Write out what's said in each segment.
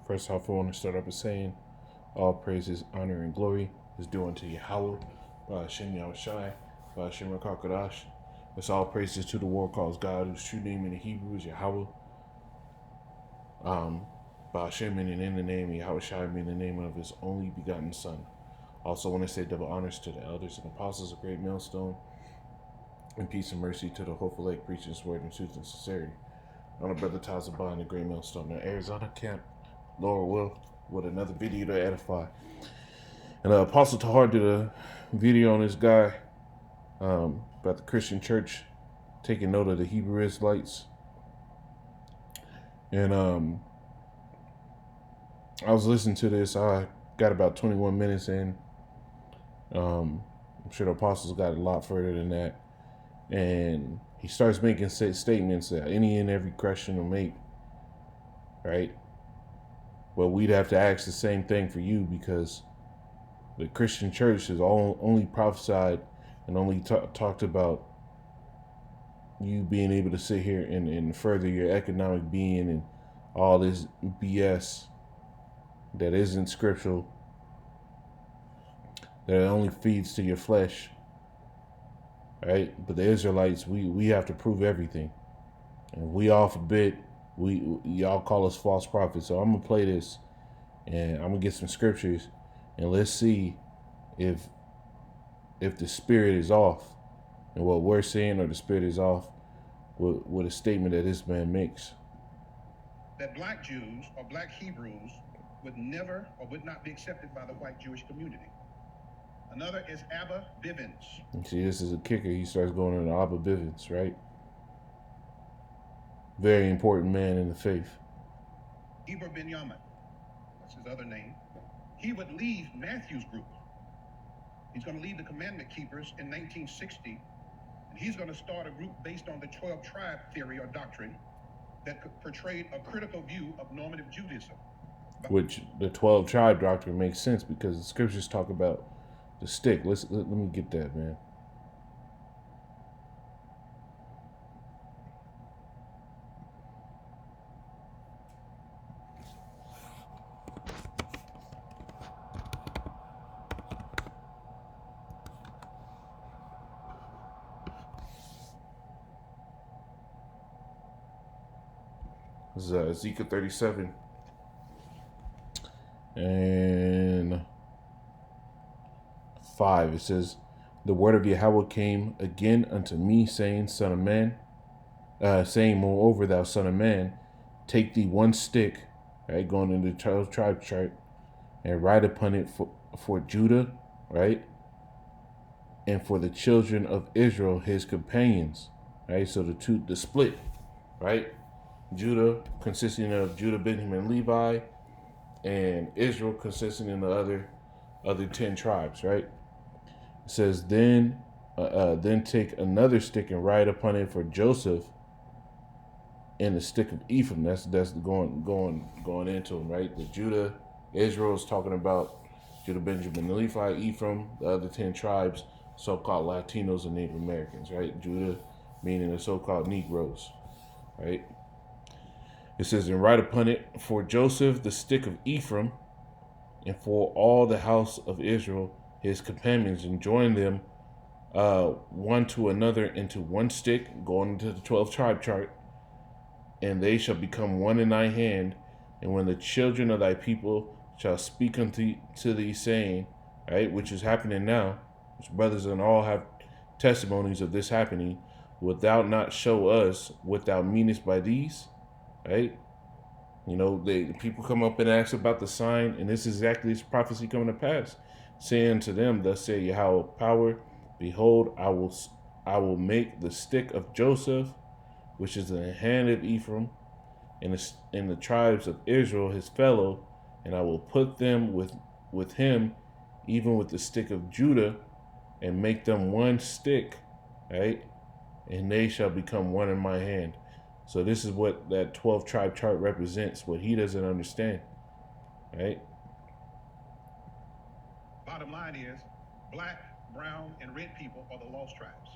First off, I want to start up by saying all praises, honor, and glory is due unto Yahweh, Hashem Yahushai, Hashem Rakakadash. It's all praises to the war calls God, whose true name in the Hebrew is Yahweh. Hashem meaning in the name, Yahushai meaning the name of his only begotten Son. Also want to say double honors to the elders and apostles of Great Millstone, and peace and mercy to the hopeful lake preachers, word and truth and sincerity. On a brother Tazabah in the Great Millstone in Arizona camp, Lord will, with another video to edify. And Apostle Tahar did a video on this guy about the Christian church taking note of the Hebrew Israelites. And I was listening to this. I got about 21 minutes in. I'm sure the apostles got a lot further than that. And he starts making statements that any and every Christian will make, right? Well, we'd have to ask the same thing for you, because the Christian church has only prophesied and only talked about you being able to sit here and further your economic being and all this BS that isn't scriptural, that only feeds to your flesh, right? But the Israelites, we have to prove everything, and we all forbid. Y'all call us false prophets. So I'm gonna play this, and I'm gonna get some scriptures, and let's see if the spirit is off, and what we're saying, or the spirit is off with a statement that this man makes. That black Jews or black Hebrews would never or would not be accepted by the white Jewish community. Another is Abba Bivens. You see, this is a kicker. He starts going into Abba Bivens, right? Very important man in the faith. Eber Binyamin, that's his other name. He would leave Matthew's group. He's going to leave the Commandment Keepers in 1960, and he's going to start a group based on the 12 tribe theory or doctrine that portrayed a critical view of normative Judaism. Which the 12 tribe doctrine makes sense, because the scriptures talk about the stick. Let me get that, man. This is Ezekiel 37 and 5. It says, "The word of Yahweh came again unto me, saying, Son of man, saying, moreover, thou son of man, take thee one stick," right, going into the 12 tribe chart, "and write upon it for Judah," right, "and for the children of Israel, his companions," right. So the split, right. Judah consisting of Judah, Benjamin, Levi, and Israel consisting of the other 10 tribes, right? It says, then take another stick and write upon it for Joseph, and the stick of Ephraim. That's going into them, right? The Judah, Israel is talking about Judah, Benjamin, Levi, Ephraim, the other 10 tribes, so-called Latinos and Native Americans, right? Judah meaning the so-called Negroes, right? It says, and write upon it for Joseph the stick of Ephraim, and for all the house of Israel his companions, and join them one to another into one stick, going into the 12 tribe chart, and they shall become one in thy hand. And when the children of thy people shall speak unto thee, saying, right, which is happening now, which brothers and all have testimonies of this happening, wilt thou not show us what thou meanest by these? Right? You know, the people come up and ask about the sign, and this is exactly this prophecy coming to pass, saying to them, thus say Yahweh power, behold, I will make the stick of Joseph, which is in the hand of Ephraim, and in the tribes of Israel his fellow, and I will put them with him, even with the stick of Judah, and make them one stick, right? And they shall become one in my hand. So this is what that 12 tribe chart represents, what he doesn't understand, right? Bottom line is, black, brown, and red people are the lost tribes.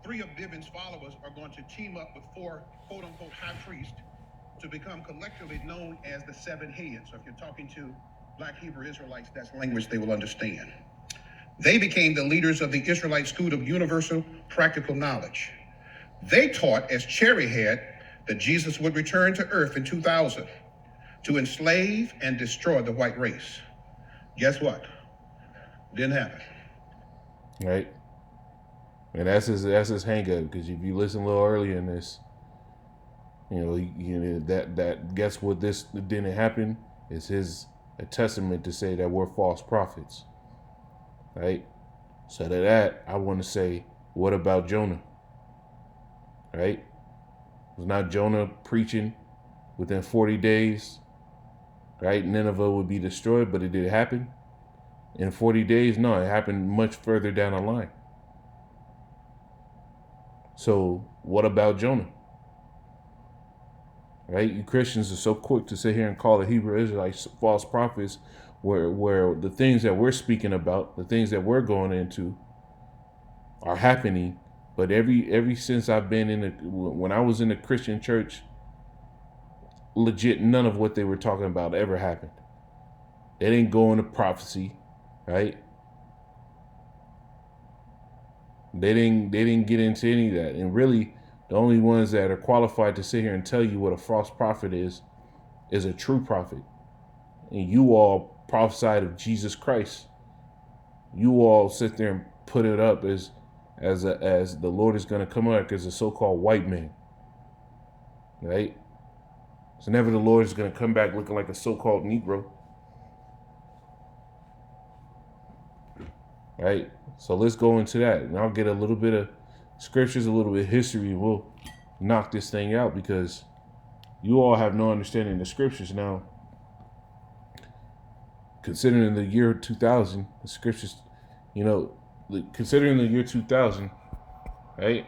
3 of Bivens' followers are going to team up with 4 quote-unquote high priests to become collectively known as the seven heads. So if you're talking to Black Hebrew Israelites, that's language they will understand. They became the leaders of the Israelite School of Universal Practical Knowledge. They taught as cherry head that Jesus would return to earth in 2000 to enslave and destroy the white race. Guess what? Didn't happen. Right? And that's his hang up, because if you listen a little earlier in this, that guess what, this didn't happen is his a testament to say that we're false prophets. Right? So to that, I want to say, what about Jonah? Right? Was not Jonah preaching within 40 days? Right? Nineveh would be destroyed, but it did happen in 40 days? No, it happened much further down the line. So what about Jonah? Right? You Christians are so quick to sit here and call the Hebrew Israelites false prophets, where the things that we're speaking about, the things that we're going into, are happening. But every since I've been when I was in the Christian church, legit none of what they were talking about ever happened. They didn't go into prophecy, right? They didn't get into any of that. And really, the only ones that are qualified to sit here and tell you what a false prophet is a true prophet. And you all prophesied of Jesus Christ. You all sit there and put it up as the Lord is going to come back as a so-called white man, right? So never the Lord is going to come back looking like a so-called Negro, right? So let's go into that, and I'll get a little bit of scriptures, a little bit of history, and we'll knock this thing out, because you all have no understanding of the scriptures now. Considering the year 2000, the scriptures, considering the year 2000, right?